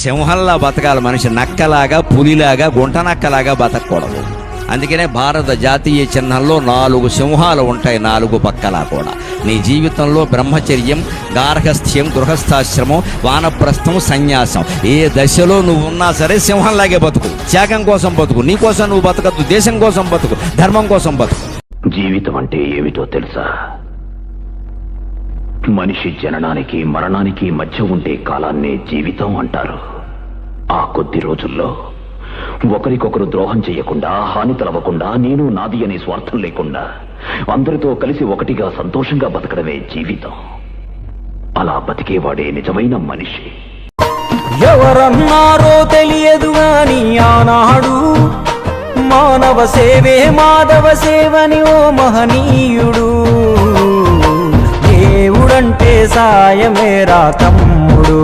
సింహంలా బతకాలి మనిషి, నక్కలాగా పులిలాగా గుంట నక్కలాగా బతకూడదు. అందుకనే భారత జాతీయ చిహ్నంలో 4 సింహాలు ఉంటాయి, 4 పక్కలా కూడా. నీ జీవితంలో బ్రహ్మచర్యం, గార్హస్థ్యం, గృహస్థాశ్రమం, వానప్రస్థం, సన్యాసం, ఏ దశలో నువ్వు ఉన్నా సరే సింహంలాగే బతుకు. త్యాగం కోసం బతుకు, నీ కోసం నువ్వు బతకద్దు, దేశం కోసం బతుకు, ధర్మం కోసం బతుకు. జీవితం అంటే ఏమిటో తెలుసా? మనిషి జననానికి మరణానికి మధ్య ఉండే కాలాన్నే జీవితం అంటారు. ఆ కొద్ది రోజుల్లో ఒకరికొకరు ద్రోహం చేయకుండా, హాని తలవకుండా, నేను నాది అనే స్వార్థం లేకుండా అందరితో కలిసి ఒకటిగా సంతోషంగా బతకడమే జీవితం. అలా బతికేవాడే నిజమైన మనిషి. ఎవరన్నారో తెలియదు గాని ఆనాడు మానవ సేవే మాధవ సేవని ఓ మహనీయుడు. దేవుడంటే సాయమేరా తమ్ముడు.